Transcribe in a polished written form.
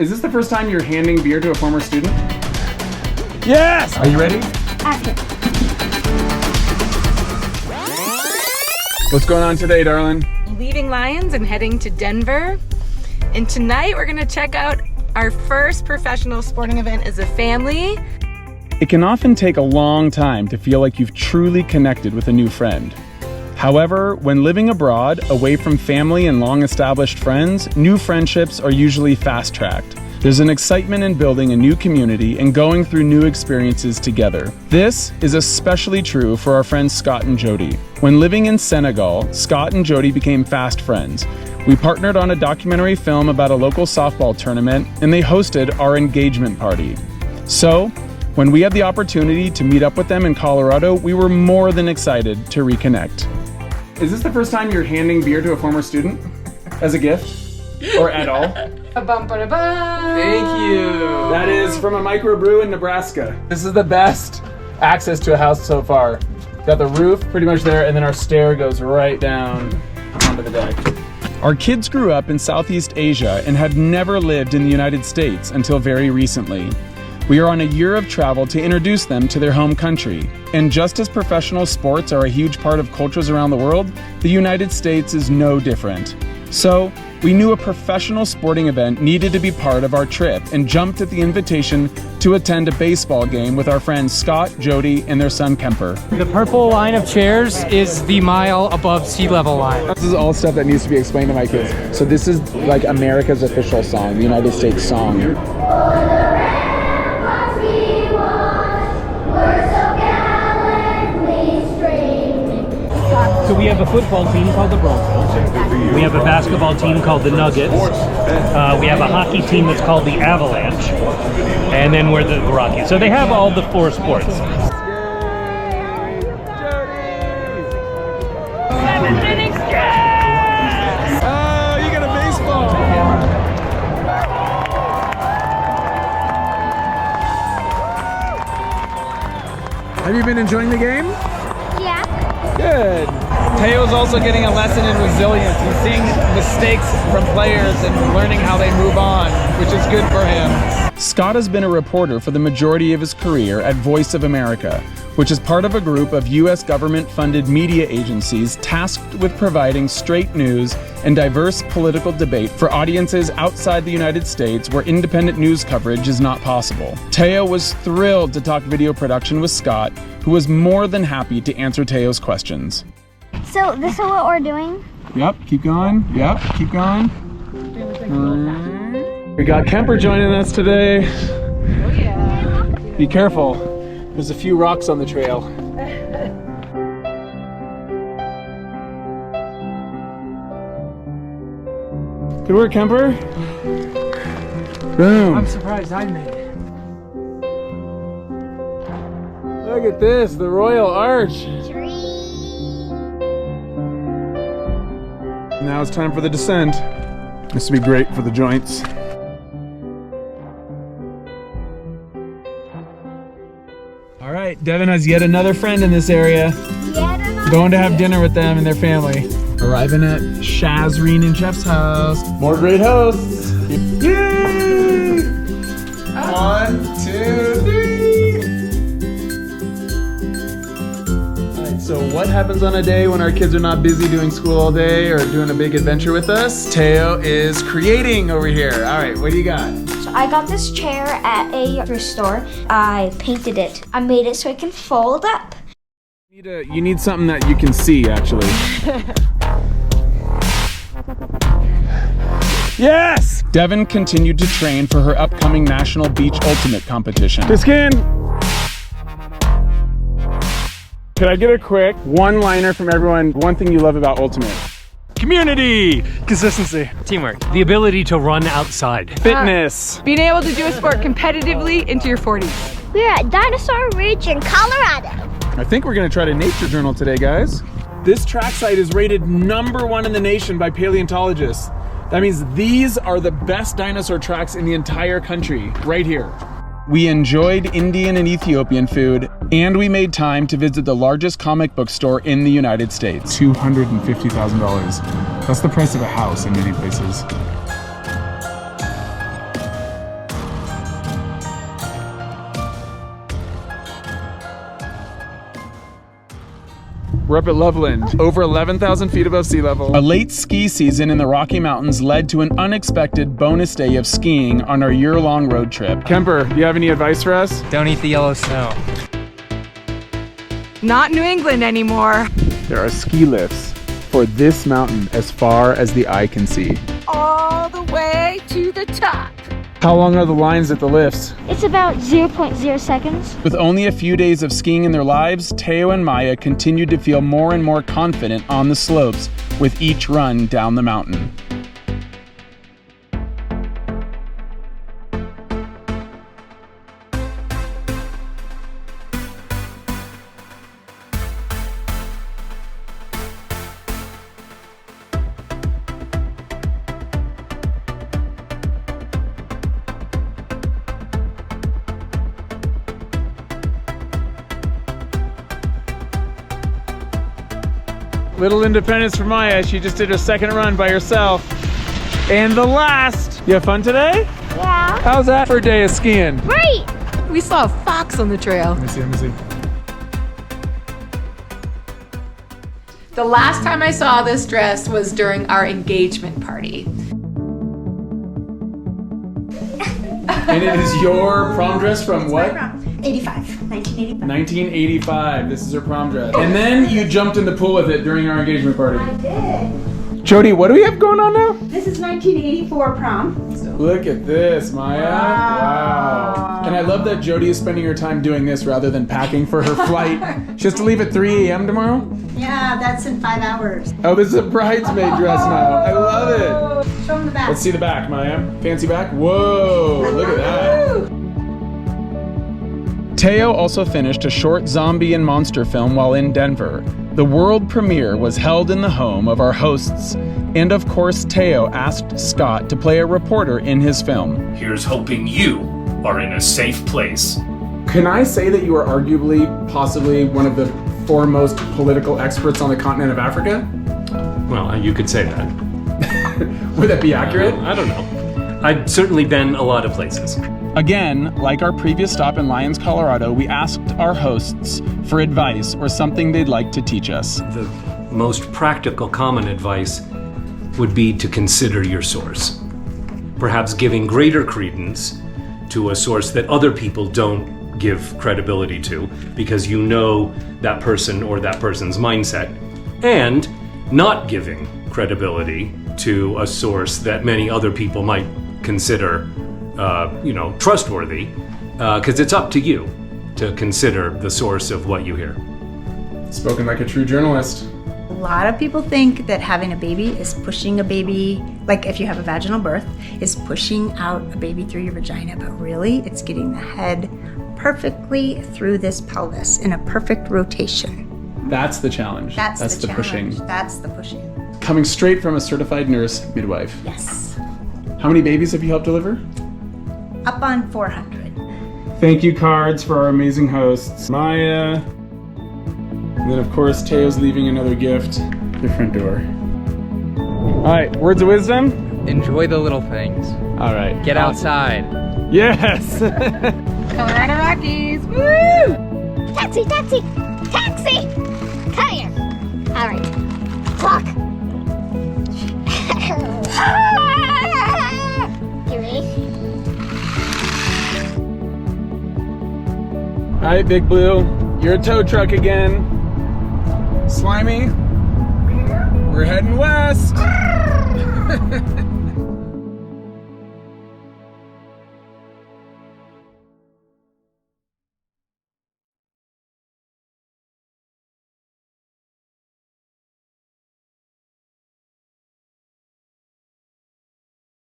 Is this the first time you're handing beer to a former student? Yes! Are you ready? Active. What's going on today, darling? Leaving Lions and heading to Denver. And tonight we're gonna check out our first professional sporting event as a family. It can often take a long time to feel like you've truly connected with a new friend. However, when living abroad, away from family and long-established friends, new friendships are usually fast-tracked. There's an excitement in building a new community and going through new experiences together. This is especially true for our friends Scott and Jody. When living in Senegal, Scott and Jody became fast friends. We partnered on a documentary film about a local softball tournament, and they hosted our engagement party. So, when we had the opportunity to meet up with them in Colorado, we were more than excited to reconnect. Is this the first time you're handing beer to a former student? As a gift? Or at all? Thank you. That is from a microbrew in Nebraska. This is the best access to a house so far. Got the roof pretty much there, and then our stair goes right down onto the deck. Our kids grew up in Southeast Asia and had never lived in the United States until very recently. We are on a year of travel to introduce them to their home country. And just as professional sports are a huge part of cultures around the world, the United States is no different. So, we knew a professional sporting event needed to be part of our trip and jumped at the invitation to attend a baseball game with our friends Scott, Jody, and their son Kemper. The purple line of chairs is the mile above sea level line. This is all stuff that needs to be explained to my kids. So this is like America's official song, the United States song. So we have a football team called the Broncos. We have a basketball team called the Nuggets. We have a hockey team that's called the Avalanche. And then we're the Rockies. So they have all the four sports. 7 minutes, yes! Oh, you got a baseball! Have you been enjoying the game? Yeah. Good. Teo's also getting a lesson in resilience. He's seeing mistakes from players and learning how they move on, which is good for him. Scott has been a reporter for the majority of his career at Voice of America, which is part of a group of U.S. government-funded media agencies tasked with providing straight news and diverse political debate for audiences outside the United States where independent news coverage is not possible. Teo was thrilled to talk video production with Scott, who was more than happy to answer Teo's questions. So this is what we're doing. Yep, keep going. Yep, keep going. We got Kemper joining us today. Oh yeah. Be careful. There's a few rocks on the trail. Good work, Kemper. Boom. I'm surprised I made it. Look at this, the Royal Arch. Now it's time for the descent. This will be great for the joints. All right, Devin has yet another friend in this area. Going to have dinner with them and their family. Arriving at Shazreen and Jeff's house. More great hosts. Yay! 1, 2, 3. So what happens on a day when our kids are not busy doing school all day or doing a big adventure with us? Teo is creating over here. All right, what do you got? So I got this chair at a thrift store. I painted it. I made it so it can fold up. You need something that you can see, actually. Yes! Devin continued to train for her upcoming National Beach Ultimate competition. Kiskin! Could I get a quick one-liner from everyone? One thing you love about Ultimate? Community! Consistency. Teamwork. The ability to run outside. Fitness. Being able to do a sport competitively into your 40s. We're at Dinosaur Ridge in Colorado. I think we're gonna try to nature journal today, guys. This track site is rated #1 in the nation by paleontologists. That means these are the best dinosaur tracks in the entire country, right here. We enjoyed Indian and Ethiopian food, and we made time to visit the largest comic book store in the United States. $250,000. That's the price of a house in many places. We're up at Loveland, over 11,000 feet above sea level. A late ski season in the Rocky Mountains led to an unexpected bonus day of skiing on our year-long road trip. Kemper, do you have any advice for us? Don't eat the yellow snow. Not New England anymore. There are ski lifts for this mountain as far as the eye can see. All the way to the top. How long are the lines at the lifts? It's about 0.0 seconds. With only a few days of skiing in their lives, Teo and Maya continued to feel more and more confident on the slopes with each run down the mountain. Little independence for Maya. She just did her second run by herself. And the last. You have fun today? Yeah. How's that for a day of skiing? Great. We saw a fox on the trail. Let me see. The last time I saw this dress was during our engagement party. And it is your prom dress from what? 1985. 1985. This is her prom dress. And then you jumped in the pool with it during our engagement party. I did. Jody, what do we have going on now? This is 1984 prom. Look at this, Maya. Wow. And I love that Jody is spending her time doing this rather than packing for her flight. She has to leave at 3 a.m. tomorrow? Yeah, that's in 5 hours. Oh, this is a bridesmaid dress now. I love it. Show them the back. Let's see the back, Maya. Fancy back? Whoa, look at that. Teo also finished a short zombie and monster film while in Denver. The world premiere was held in the home of our hosts, and of course Teo asked Scott to play a reporter in his film. Here's hoping you are in a safe place. Can I say that you are arguably, possibly one of the foremost political experts on the continent of Africa? Well, you could say that. Would that be accurate? I don't know. I've certainly been a lot of places. Again, like our previous stop in Lyons, Colorado, we asked our hosts for advice or something they'd like to teach us. The most practical common advice would be to consider your source. Perhaps giving greater credence to a source that other people don't give credibility to because you know that person or that person's mindset, and not giving credibility to a source that many other people might consider trustworthy, because it's up to you to consider the source of what you hear. Spoken like a true journalist. A lot of people think that having a baby is pushing a baby, like if you have a vaginal birth, is pushing out a baby through your vagina, but really it's getting the head perfectly through this pelvis in a perfect rotation. That's the challenge. That's the challenge. pushing. That's the pushing. Coming straight from a certified nurse midwife. Yes. How many babies have you helped deliver? Up on 400. Thank you cards for our amazing hosts, Maya. And then of course, Teo's leaving another gift, the front door. All right, words of wisdom? Enjoy the little things. All right. Get outside. Yes. Colorado Rockies, woo! Taxi, taxi, taxi! Come here. All right. Clock. You ready? All right, Big Blue, you're a tow truck again. Slimy, we're heading west.